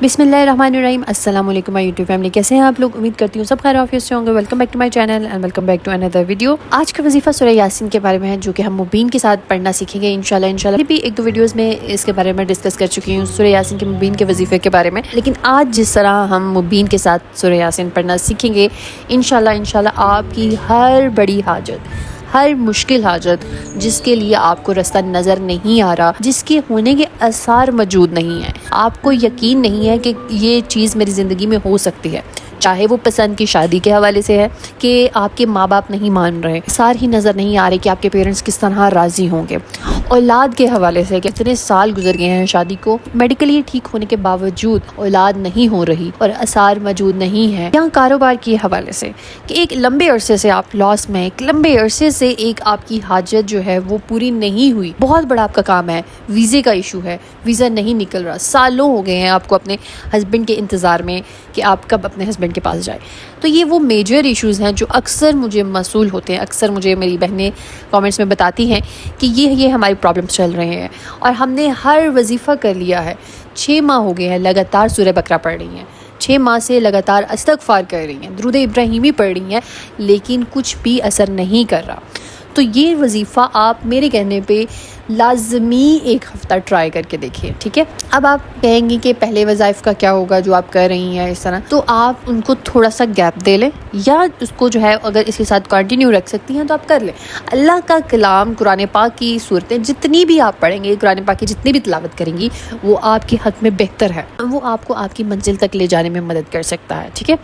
बिस्मिल्लाहिर्रहमानिर्रहीम। अस्सलाम वालेकुम माय यूट्यूब फैमिली, कैसे हैं आप लोग? उम्मीद करती हूँ सब खैर आफियत से होंगे। Welcome back to my channel and welcome back to another video. आज का वजीफा सूरह यासीन के बारे में है, जो कि हम मुबीन के साथ पढ़ना सीखेंगे इंशाल्लाह। भी एक दो वीडियोस में इसके बारे में डिस्कस कर चुकी हूँ सूरह यासीन के मुबीन के वजीफे के बारे में, लेकिन आज जिस तरह हम मुबीन के साथ सूरह यासीन पढ़ना सीखेंगे इंशाल्लाह आपकी हर बड़ी हाजत, हर मुश्किल हाजत जिसके लिए आपको रास्ता नज़र नहीं आ रहा, जिसके होने के आसार मौजूद नहीं है, आपको यकीन नहीं है कि ये चीज़ मेरी ज़िंदगी में हो सकती है, चाहे वो पसंद की शादी के हवाले से है कि आपके माँ बाप नहीं मान रहे, सार ही नज़र नहीं आ रहे कि आपके पेरेंट्स किस तरह राज़ी होंगे, औलाद के हवाले से कि इतने साल गुजर गए हैं शादी को, मेडिकली ठीक होने के बावजूद औलाद नहीं हो रही और आसार मौजूद नहीं है, या कारोबार के हवाले से कि एक लंबे अरसे से आप लॉस में, एक लंबे अरसे से एक आपकी हाजत जो है वो पूरी नहीं हुई, बहुत बड़ा आपका काम है, वीज़े का इशू है, वीज़ा नहीं निकल रहा, सालों हो गए हैं आपको अपने हस्बैंड के इंतज़ार में कि आप कब अपने हस्बैंड के पास जाए। तो ये वो मेजर इश्यूज़ हैं जो अक्सर मुझे मसूल होते हैं, अक्सर मुझे मेरी बहनें कमेंट्स में बताती हैं कि ये हमारी प्रॉब्लम्स चल रहे हैं, और हमने हर वजीफ़ा कर लिया है, 6 माह हो गए हैं लगातार सूरह बकरा पढ़ रही हैं, 6 माह से लगातार इस्तग़फ़ार कर रही हैं, दुरूद इब्राहीमी पढ़ रही हैं, लेकिन कुछ भी असर नहीं कर रहा। तो ये वजीफ़ा आप मेरे कहने पे लाजमी एक हफ़्ता ट्राई करके देखिए, ठीक है। अब आप कहेंगी कि पहले वज़ाइफ़ का क्या होगा जो आप कर रही हैं इस तरह, तो आप उनको थोड़ा सा गैप दे लें, या उसको जो है अगर इसके साथ कंटिन्यू रख सकती हैं तो आप कर लें। अल्लाह का कलाम, कुरान पाक की सूरतें जितनी भी आप पढ़ेंगे, कुरान पाक की जितनी भी तिलावत करेंगी, वो आपके हक़ में बेहतर है, वो आपको आपकी मंजिल तक ले जाने में मदद कर सकता है, ठीक है।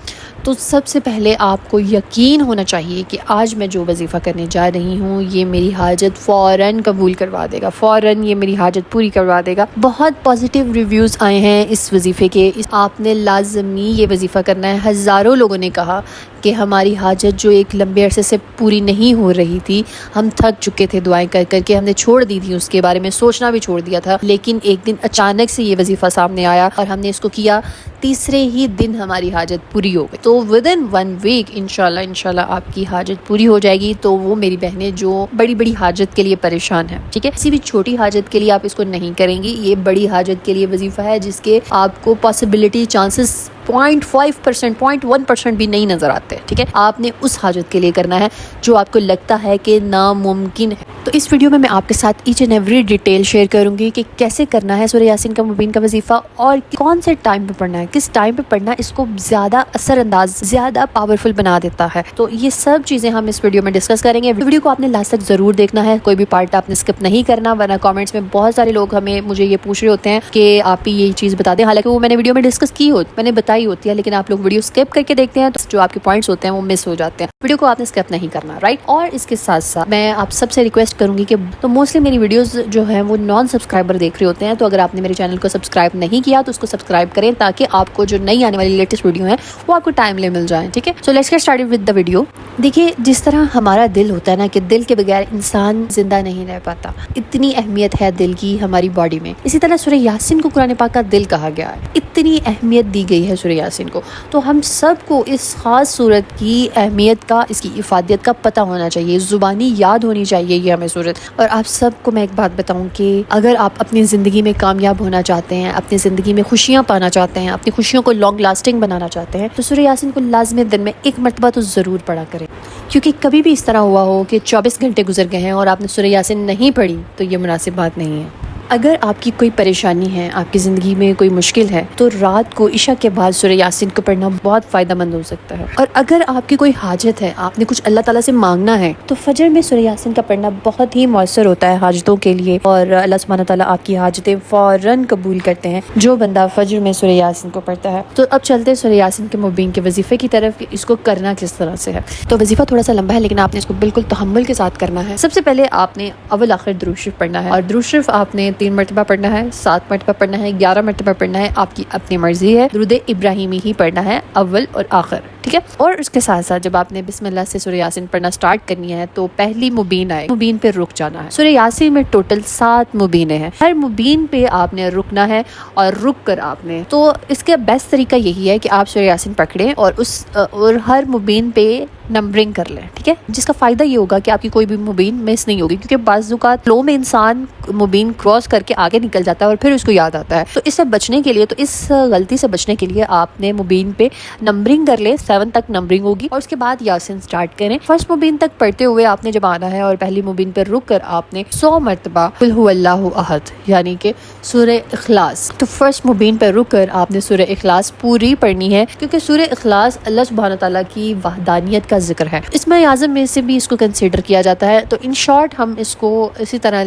तो सबसे पहले आपको यकीन होना चाहिए कि आज मैं जो वजीफ़ा करने जा रही हूँ ये मेरी हाजत फ़ौरन कबूल करवा देगा, फ़ौरन ये मेरी हाजत पूरी करवा देगा। बहुत पॉजिटिव रिव्यूज़ आए हैं इस वजीफ़े के, आपने लाजमी ये वजीफ़ा करना है। हज़ारों लोगों ने कहा कि हमारी हाजत जो एक लंबे अरसे से पूरी नहीं हो रही थी, हम थक चुके थे दुआएं कर कर के, हमने छोड़ दी थी, उसके बारे में सोचना भी छोड़ दिया था, लेकिन एक दिन अचानक से ये वजीफ़ा सामने आया और हमने इसको किया, तीसरे ही दिन हमारी हाजत पूरी हो गई। तो विदिन 1 वीक इंशाल्लाह आपकी हाजत पूरी हो जाएगी। तो वो मेरी बहनें जो बड़ी बड़ी हाजत के लिए परेशान हैं, ठीक है, किसी भी छोटी हाजत के लिए आप इसको नहीं करेंगी, ये बड़ी हाजत के लिए वजीफ़ा है जिसके आपको पॉसिबिलिटी, चांसेस 0.5%, 0.1% भी नहीं नज़र आते, ठीक है। आपने उस हाजत के लिए करना है जो आपको लगता है कि नामुमकिन है। तो इस वीडियो में मैं आपके साथ each and every detail share करूंगी कि कैसे करना है सूरह यासीन का मुबीन का वजीफ़ा, और कौन से टाइम पे पढ़ना है, किस टाइम पे पढ़ना इसको ज़्यादा असरअंदाज, ज़्यादा पावरफुल बना देता है। तो ये सब चीज़ें हम इस वीडियो में डिस्कस करेंगे। वीडियो को आपने लास्ट तक ज़रूर देखना है, कोई भी पार्ट आपने स्किप नहीं करना, वरना कॉमेंट्स में बहुत सारे लोग मुझे ये पूछ रहे होते हैं कि आप ये चीज़ बता दें, हालांकि वो मैंने वीडियो में डिस्कस की मैंने बताई होती है, लेकिन आप लोग वीडियो स्किप करके देखते हैं तो जो आपके पॉइंट्स होते हैं वो मिस हो जाते हैं। वीडियो को आपने स्किप नहीं करना, राइट। और इसके साथ साथ मैं आप सबसे रिक्वेस्ट करूंगी कि तो मोस्टली मेरी वीडियोस जो है वो नॉन सब्सक्राइबर देख रहे होते हैं, तो अगर आपने मेरे चैनल को सब्सक्राइब नहीं किया तो उसको सब्सक्राइब करें, ताकि आपको जो नई आने वाली लेटेस्ट वीडियो है वो आपको टाइमली मिल जाए, ठीक है। So let's get started with the video. देखिए, जिस तरह हमारा दिल होता है ना, कि दिल के बगैर इंसान जिंदा नहीं रह पाता, इतनी अहमियत है दिल की हमारी बॉडी में, इसी तरह सूरह यासीन को कुरान पाक का दिल कहा गया है, इतनी अहमियत दी गई है सूरह यासीन को। तो हम सबको इस खास सूरत की अहमियत का, इसकी इफादियत का पता होना चाहिए, ज़ुबानी याद होनी चाहिए ये हमें सूरत। और आप सबको मैं एक बात बताऊं कि अगर आप अपनी ज़िंदगी में कामयाब होना चाहते हैं, अपनी ज़िंदगी में खुशियाँ पाना चाहते हैं, अपनी खुशियों को लॉन्ग लास्टिंग बनाना चाहते हैं, तो सूरह यासीन को लाज़मी दिन में एक मरतबा तो ज़रूर पढ़ा करें। क्योंकि कभी भी इस तरह हुआ हो कि 24 घंटे गुजर गए हैं और आपने सूरह यासीन नहीं पढ़ी, तो ये मुनासिब बात नहीं है। अगर आपकी कोई परेशानी है, आपकी ज़िंदगी में कोई मुश्किल है, तो रात को इशा के बाद सूरह यासीन को पढ़ना बहुत फ़ायदेमंद हो सकता है। और अगर आपकी कोई हाजत है, आपने कुछ अल्लाह ताला से मांगना है, तो फजर में सूरह यासीन का पढ़ना बहुत ही मौसर होता है हाजतों के लिए, और अल्लाह सुब्हानहू ताला आपकी हाजतें फ़ौरन कबूल करते हैं जो बंदा फजर में सूरह यासीन को पढ़ता है। तो अब चलते हैं सूरह यासीन के मुबीन के वजीफ़े की तरफ, इसको करना किस तरह से है। तो वजीफ़ा थोड़ा सा लंबा है, लेकिन आपने इसको बिल्कुल तहम्मुल के साथ करना है। सबसे पहले आपने अव्वल आखिर दुरूद शरीफ पढ़ना है, और दुरूद शरीफ आपने 3 मरतबा पढ़ना है, 7 मरतबा पढ़ना है, 11 मरतबा पढ़ना है, आपकी अपनी मर्जी है। दुरूद इब्राहीमी ही पढ़ना है अव्वल और आखिर, ठीक है। और उसके साथ साथ जब आपने बिस्मिल्लाह से सूरह यासीन पढ़ना स्टार्ट करनी है तो पहली मुबीन आए, मुबीन पे रुक जाना है। सूरह यासीन में टोटल 7 मुबीनें हैं, हर मुबीन पे आपने रुकना है, और रुक कर आपने, तो इसका बेस्ट तरीका यही है कि आप सूरह यासीन पकड़ें और हर मुबीन पे नंबरिंग कर लें, ठीक है। जिसका फ़ायदा ये होगा कि आपकी कोई भी मुबीन मिस नहीं होगी, क्योंकि बाज़ औक़ात फ्लो में इंसान मुबीन क्रॉस کراس کر کے آگے نکل جاتا ہے اور پھر اس کو یاد آتا ہے. تو اس سے بچنے کے لیے, تو اس غلطی سے بچنے کے لیے آپ نے مبین پہ نمبرنگ کر لے, 7 تک نمبرنگ ہوگی, اور اس کے بعد یاسین سٹارٹ کریں. فرسٹ مبین تک پڑھتے ہوئے آپ نے جب آنا ہے اور پہلی مبین پر رک کر آپ نے 100 مرتبہ قل هو اللہ احد یعنی کہ سورہ اخلاص. تو فرسٹ مبین پر رک کر آپ نے سورہ اخلاص پوری پڑھنی ہے, کیونکہ سورہ اخلاص اللہ سبحانہ تعالیٰ کی وحدانیت کا ذکر ہے. اسماء اعظم میں سے بھی اس کو کنسیڈر کیا جاتا ہے. تو ان شارٹ ہم اس کو اسی طرح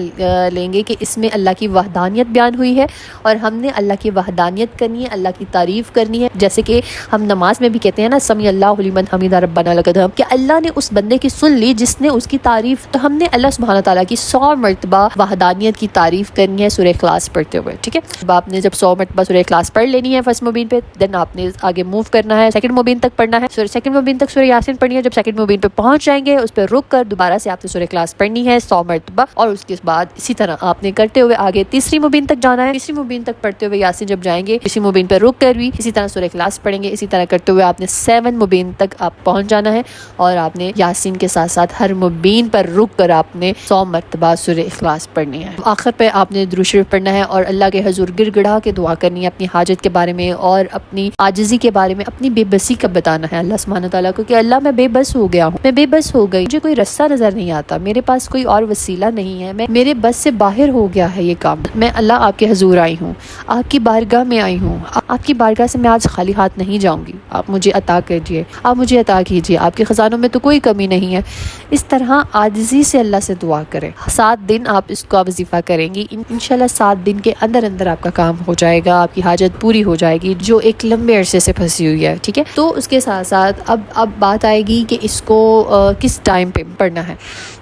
لیں گے کہ اس میں اللہ کی وحدانیت بیان ہوئی ہے, اور ہم نے اللہ کی وحدانیت کرنی ہے, اللہ کی تعریف کرنی ہے. جیسے کہ ہم نماز میں بھی کہتے ہیں نا, سمیع اللہ لمن حمدہ ربنا لک الحمد, کہ اللہ نے اس بندے کی سن لی جس نے اس کی تعریف. تو ہم نے اللہ سبحانہ تعالیٰ کی 100 مرتبہ وحدانیت کی تعریف کرنی ہے سورہ اخلاص پڑھتے ہوئے. ٹھیک ہے, اب آپ نے جب 100 مرتبہ سورہ اخلاص پڑھ لینی ہے فرسٹ مبین پہ, دین آپ نے آگے موو کرنا ہے, سیکنڈ مبین تک پڑھنا ہے. سیکنڈ مبین تک سورہ یاسین پڑھنی ہے. جب سیکنڈ مبین پہ پہنچ جائیں گے اس پہ رک کر دوبارہ سے آپ نے سورہ اخلاص پڑھنی ہے 100 مرتبہ, اور اس کے بعد اسی طرح آپ نے کرتے ہوئے آگے تیسری مبین تک جانا ہے. تیسری مبین تک پڑھتے ہوئے یاسین جب جائیں گے, اسی مبین پہ رک کر بھی اسی طرح سورہ اخلاص پڑھیں گے. اسی طرح کرتے ہوئے آپ نے 7 مبین تک آپ پہنچ جانا ہے, اور آپ نے یاسین کے ساتھ ساتھ ہر مبین پر رک کر آپ نے 100 مرتبہ سورہ اخلاص پڑھنی ہے. آخر پہ آپ نے درود شریف پڑھنا ہے اور اللہ کے حضور گڑ گڑا کے دعا کرنی ہے اپنی حاجت کے بارے میں اور اپنی عاجزی کے بارے میں, اپنی بے بسی کا بتانا ہے اللہ سبحانہ تعالیٰ کو کہ اللہ میں بے بس ہو گیا ہوں, میں بے بس ہو گئی, مجھے کوئی رستہ نظر نہیں آتا, میرے پاس کوئی اور وسیلہ نہیں ہے, میرے بس سے باہر ہو گیا ہے یہ کام. میں اللہ آپ کے حضور آئی ہوں, آپ کی بارگاہ میں آئی ہوں, آپ کی بارگاہ سے میں آج خالی ہاتھ نہیں جاؤں گی, آپ مجھے عطا کیجیے, آپ مجھے عطا کیجیے, آپ کے خزانوں میں تو کوئی کمی نہیں ہے. اس طرح عاجزی سے اللہ سے دعا کریں. 7 دن آپ اس کا وظیفہ کریں گی, انشاءاللہ 7 دن کے اندر اندر آپ کا کام ہو جائے گا, آپ کی حاجت پوری ہو جائے گی جو ایک لمبے عرصے سے پھنسی ہوئی ہے. ٹھیک ہے, تو اس کے ساتھ ساتھ اب بات آئے گی کہ اس کو کس ٹائم پہ پڑھنا ہے.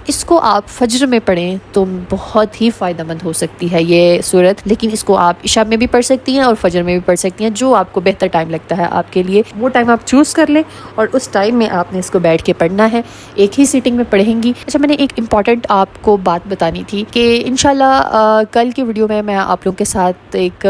اس کو آپ فجر میں پڑھیں تو بہت ہی فائدہ مند ہو سکتی ہے یہ صورت, لیکن اس کو آپ عشاء میں بھی پڑھ سکتی ہیں اور فجر میں بھی پڑھ سکتی ہیں, جو آپ کو بہتر ٹائم لگتا ہے آپ کے لیے وہ ٹائم آپ چوز کر لیں, اور اس ٹائم میں آپ نے اس کو بیٹھ کے پڑھنا ہے, ایک ہی سیٹنگ میں پڑھیں گی. اچھا, میں نے ایک امپورٹنٹ آپ کو بات بتانی تھی کہ انشاءاللہ کل کی ویڈیو میں آپ لوگوں کے ساتھ ایک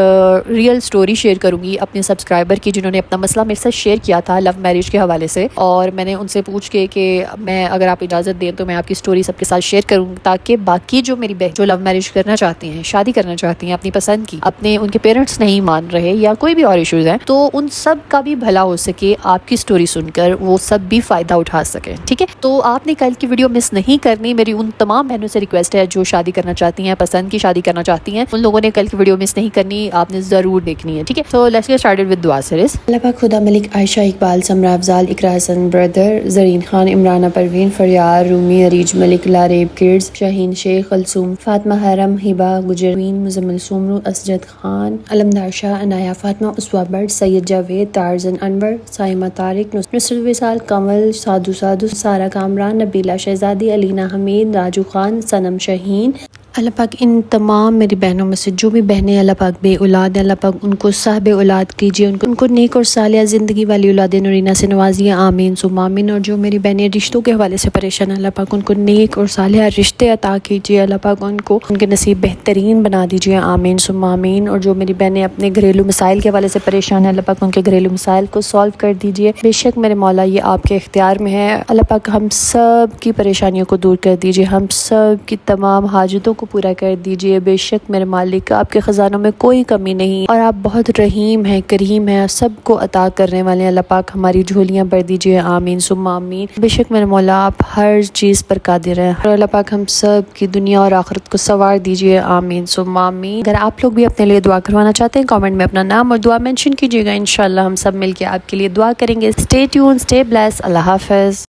ریئل سٹوری شیئر کروں گی اپنے سبسکرائبر کی, جنہوں نے اپنا مسئلہ میرے ساتھ شیئر کیا تھا لو میرج کے حوالے سے, اور میں نے ان سے پوچھ کے کہ میں اگر آپ اجازت دیں تو میں آپ کی سٹوری سب کے ساتھ شیئر کروں, تاکہ باقی جو میری بہن جو لو میرج کرنا چاہتی ہیں, شادی کرنا چاہتی ہیں اپنی پسند کی, اپنے ان کے پیرنٹس نہیں مان رہے یا کوئی بھی اور ایشوز ہیں, تو ان سب کا بھی بھلا ہو سکے, آپ کی سٹوری سن کر وہ سب بھی فائدہ اٹھا سکیں. ٹھیک ہے, تو آپ نے کل کی ویڈیو مس نہیں کرنی. میری ان تمام بہنوں سے ریکویسٹ ہے جو شادی کرنا چاہتی ہیں, پسند کی شادی کرنا چاہتی ہیں, ان لوگوں نے کل کی ویڈیو مس نہیں کرنی, آپ نے ضرور دیکھنی ہے. ٹھیک ہے, تو لیٹس گیٹ سٹارٹڈ ود دعا سیریز. اللہ پاک خدا ملک عائشہ اقبال سمرا افضال اقرا حسن بردر زرین خان عمرانہ پروین فریار رومی عریج ملک لاریب کرڈز شاہین شیخ کلثوم فاطمہ حرم ہبا گجروین مزمل سومرو اسجد خان علمدار شاہ عنایا فاطمہ اسوا برڈ سید جاوید تارزن انور سائمہ طارق نصرت وصال کنول سادو سارہ کامران نبیلہ شہزادی علینا حمید راجو خان صنم شاہین. اللہ پاک ان تمام میری بہنوں میں سے جو بھی بہنیں اللہ پاک بے اولاد ہیں, اللہ پاک ان کو صاحب اولاد کیجیے, ان کو نیک اور صالحہ زندگی والی اولاد نورینہ سے نوازیے, آمین ثم آمین. اور جو میری بہنیں رشتوں کے حوالے سے پریشان ہیں, اللہ پاک ان کو نیک اور صالحہ رشتے عطا کیجیے, اللہ پاک ان کے نصیب بہترین بنا دیجیے, آمین ثم آمین. اور جو میری بہنیں اپنے گھریلو مسائل کے حوالے سے پریشان ہیں, اللہ پاک ان کے گھریلو مسائل کو سالو کر دیجیے. بے شک میرے مولا یہ آپ کے اختیار میں ہے, اللہ پاک ہم سب کی پریشانیوں کو دور کر دیجیے, ہم سب کی تمام حاجتوں کو پورا کر دیجیے. بے شک میرے مالک آپ کے خزانوں میں کوئی کمی نہیں, اور آپ بہت رحیم ہیں, کریم ہیں, سب کو عطا کرنے والے ہیں. اللہ پاک ہماری جھولیاں بھر دیجیے, آمین ثم آمین. بے شک میرے مولا آپ ہر چیز پر قادر ہیں, اور اللہ پاک ہم سب کی دنیا اور آخرت کو سنوار دیجیے, آمین ثم آمین. اگر آپ لوگ بھی اپنے لیے دعا کروانا چاہتے ہیں, کامنٹ میں اپنا نام اور دعا مینشن کیجیے گا, انشاءاللہ ہم سب مل کے آپ کے لیے دعا کریں گے. اسٹے ٹیون, اسٹے بلیس, اللہ حافظ.